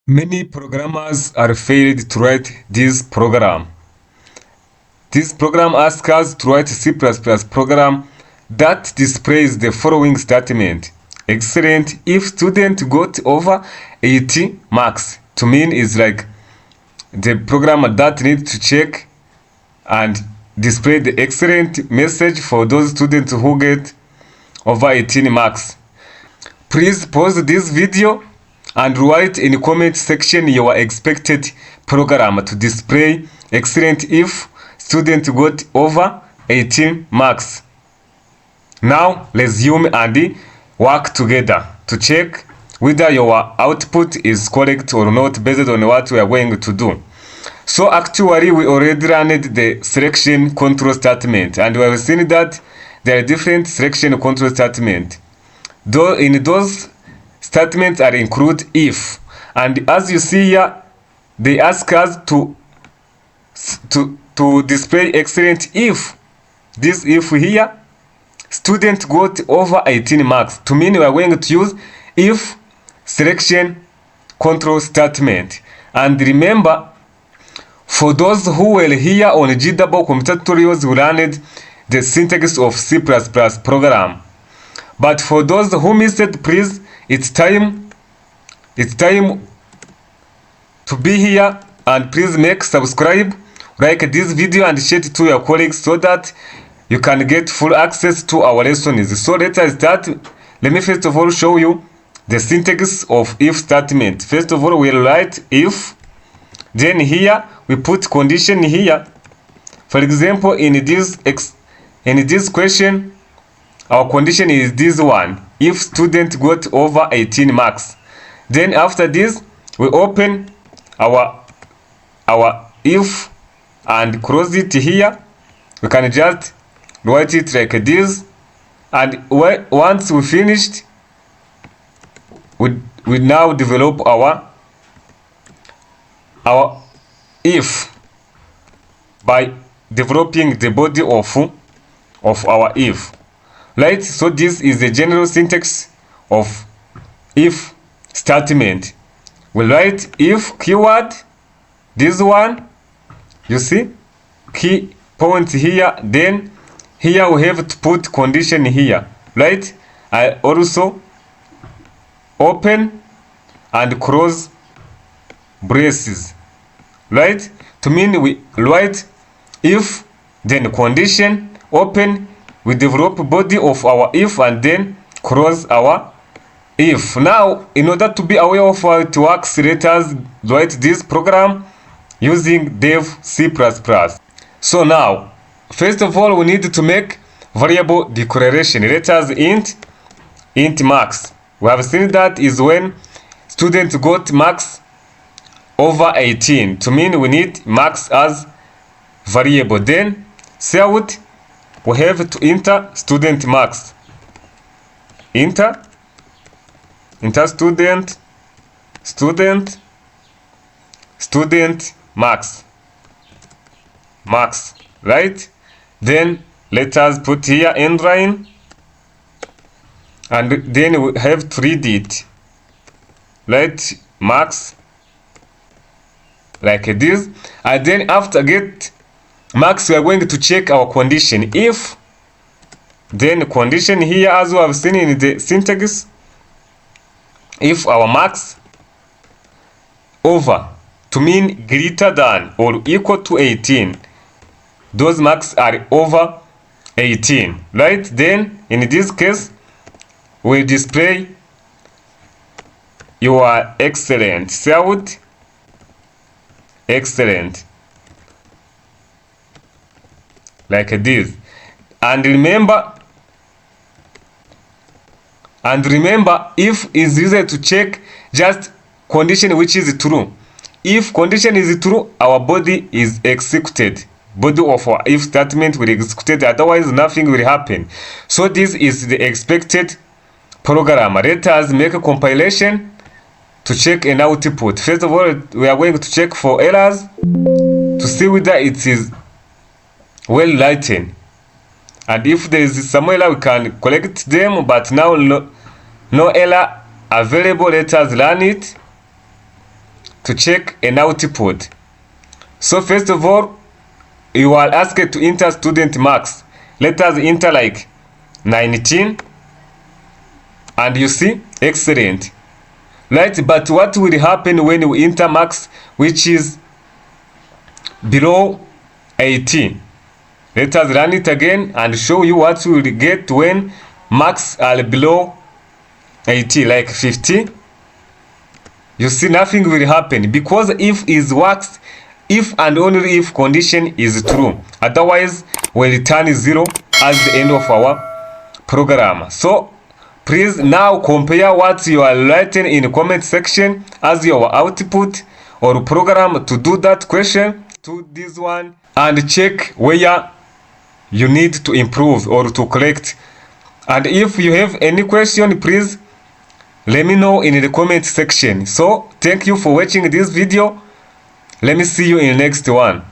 Many programmers are failed to write this program. This program asks us to write a C++ program that displays the following statement. Excellent if student got over 80 marks. To mean is like the program that needs to check and display the excellent message for those students who get over 18 marks. Please pause this video and write in the comment section your expected program to display excellent if student got over 18 marks. Now resume and work together to check whether your output is correct or not based on what we are going to do. So actually we already ran the selection control statement and we have seen that there are different selection control statements. Though in those statements are include if, and as you see here they ask us to display excellent if this if here student got over 18 marks. To mean we are going to use if selection control statement. And remember, for those who were here on GW computer tutorials, we learned the syntax of C++ program. But for those who missed it, please, it's time to be here, and please make subscribe, like this video and share it to your colleagues so that you can get full access to our lessons. So let us start. Let me first of all show you the syntax of if statement. First of all, we'll write if, then here we put condition here. For example, in this question, our condition is this one, if student got over 18 marks. Then after this, we open our if and close it here. We can just write it like this, and once we finished, we now develop our if by developing the body of our if. Right, so this is the general syntax of if statement. We write if keyword, this one, you see, key point here, then here we have to put condition here, right? I also open and close braces, right? To mean we write if, then condition, open, we develop body of our if and then close our if. Now, in order to be aware of how it works, let us write this program using dev C++. So now, first of all, we need to make variable declaration. Let us int marks. We have seen that is when students got marks over 18. To mean we need marks as variable. Then out, we have to enter student marks. Enter student marks, right? Then let us put here end line, and then we have to read it, right? Marks like this, and then after get marks we are going to check our condition if, then condition here as we have seen in the syntax, if our marks over, to mean greater than or equal to 18, those marks are over 18, right? Then in this case we display your excellent, out excellent, like this. And remember if is used to check just condition which is true. If condition is true, our body is executed, body of our if statement will be executed, otherwise nothing will happen. So this is the expected program. Let us make a compilation to check an output. First of all, we are going to check for errors to see whether it is well written, and if there is some error we can collect them, but now no error available. Let us run it. to check an output. So first of all, you are asked to enter student marks. Let us enter like 19, and you see, excellent. Right, but what will happen when we enter marks which is below 80? Let us run it again and show you what we will get when marks are below 80, like 50. You see, nothing will happen because if is works if and only if condition is true. Otherwise, we'll return 0 as the end of our program. So please now compare what you are writing in the comment section as your output or program to do that question to this one, and check where you need to improve or to correct. And if you have any question, please let me know in the comment section. So thank you for watching this video. Let me see you in the next one.